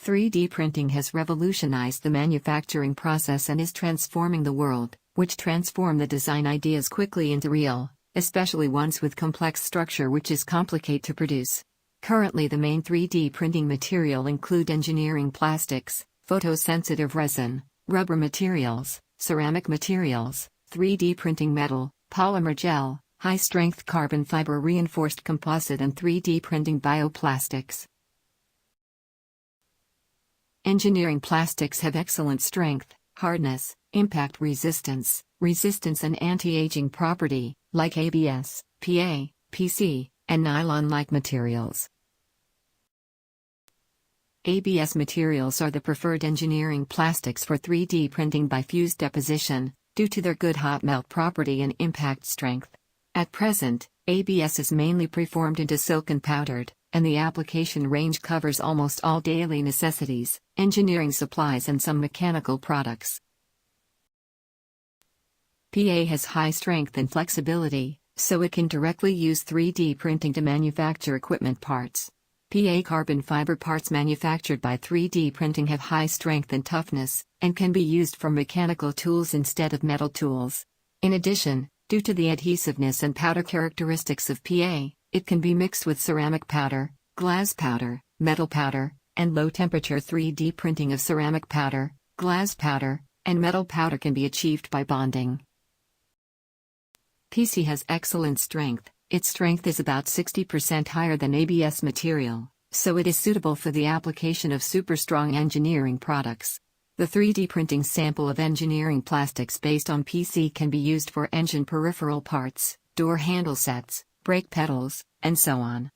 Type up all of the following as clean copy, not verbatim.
3D printing has revolutionized the manufacturing process and is transforming the world, which transform the design ideas quickly into real, especially ones with complex structure which is complicated to produce. Currently the main 3D printing material include engineering plastics, photosensitive resin, rubber materials, ceramic materials, 3D printing metal, polymer gel, high-strength carbon fiber reinforced composite and 3D printing bioplastics. Engineering plastics have excellent strength, hardness, impact resistance, and anti-aging property, like ABS, PA, PC, and nylon-like materials. ABS materials are the preferred engineering plastics for 3D printing by fused deposition, due to their good hot melt property and impact strength. At present, ABS is mainly preformed into silicon powdered, and the application range covers almost all daily necessities, engineering supplies and some mechanical products. PA has high strength and flexibility, so it can directly use 3D printing to manufacture equipment parts. PA carbon fiber parts manufactured by 3D printing have high strength and toughness, and can be used for mechanical tools instead of metal tools. In addition, due to the adhesiveness and powder characteristics of PA, it can be mixed with ceramic powder, glass powder, metal powder, and low-temperature 3D printing of ceramic powder, glass powder, and metal powder can be achieved by bonding. PC has excellent strength. Its strength is about 60% higher than ABS material, so it is suitable for the application of super-strong engineering products. The 3D printing sample of engineering plastics based on PC can be used for engine peripheral parts, door handle sets, brake pedals, and so on.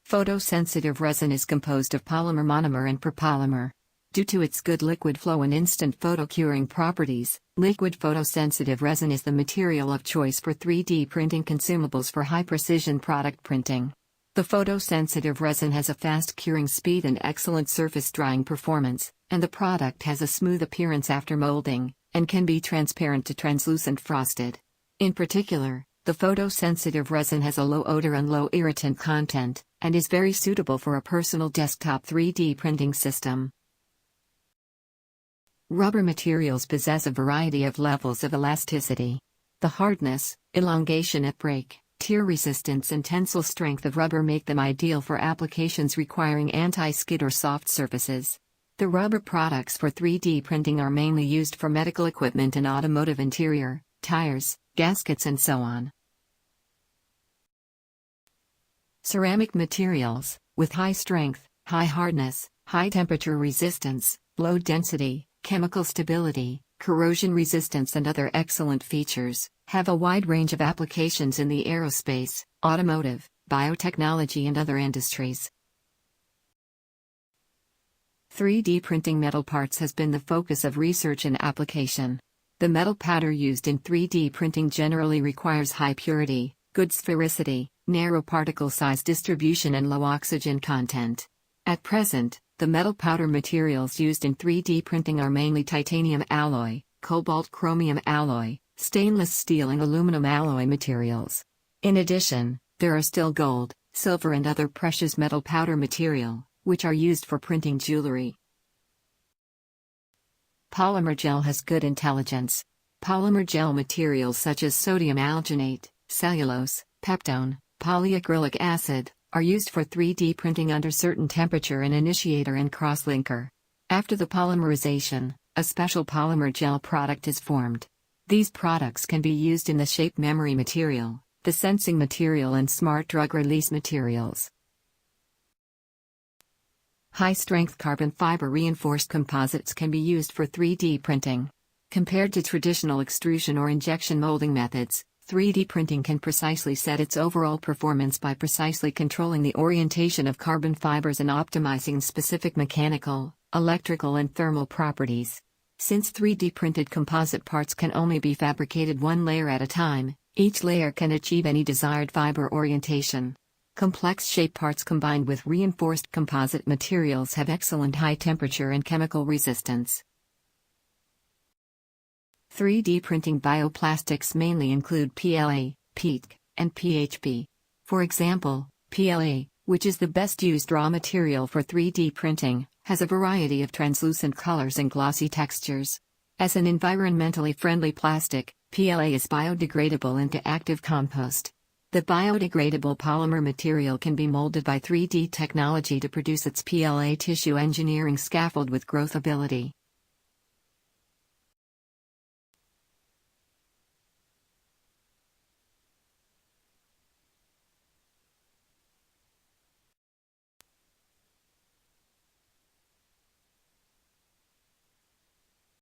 Photosensitive resin is composed of polymer monomer and copolymer. Due to its good liquid flow and instant photocuring properties, liquid photosensitive resin is the material of choice for 3D printing consumables for high-precision product printing. The photosensitive resin has a fast curing speed and excellent surface drying performance, and the product has a smooth appearance after molding, and can be transparent to translucent frosted. In particular, the photosensitive resin has a low odor and low irritant content, and is very suitable for a personal desktop 3D printing system. Rubber materials possess a variety of levels of elasticity. The hardness, elongation at break, tear resistance and tensile strength of rubber make them ideal for applications requiring anti-skid or soft surfaces. The rubber products for 3D printing are mainly used for medical equipment and automotive interior, tires, gaskets and so on. Ceramic materials, with high strength, high hardness, high temperature resistance, low density, chemical stability, corrosion resistance and other excellent features, have a wide range of applications in the aerospace, automotive, biotechnology and other industries. 3D printing metal parts has been the focus of research and application. The metal powder used in 3D printing generally requires high purity, good sphericity, narrow particle size distribution and low oxygen content. At present, the metal powder materials used in 3D printing are mainly titanium alloy, cobalt chromium alloy, stainless steel and aluminum alloy materials. In addition, there are still gold, silver and other precious metal powder material, which are used for printing jewelry. Polymer gel has good intelligence. Polymer gel materials such as sodium alginate, cellulose, peptone, polyacrylic acid, are used for 3D printing under certain temperature and initiator and crosslinker. After the polymerization, a special polymer gel product is formed. These products can be used in the shape memory material, the sensing material and smart drug release materials. High-strength carbon fiber reinforced composites can be used for 3D printing. Compared to traditional extrusion or injection molding methods, 3D printing can precisely set its overall performance by precisely controlling the orientation of carbon fibers and optimizing specific mechanical, electrical and thermal properties. Since 3D printed composite parts can only be fabricated one layer at a time, each layer can achieve any desired fiber orientation. Complex shape parts combined with reinforced composite materials have excellent high temperature and chemical resistance. 3D printing bioplastics mainly include PLA, PETC, and PHP. For example, PLA, which is the best used raw material for 3D printing, has a variety of translucent colors and glossy textures. As an environmentally friendly plastic, PLA is biodegradable into active compost. The biodegradable polymer material can be molded by 3D technology to produce its PLA tissue engineering scaffold with growth ability.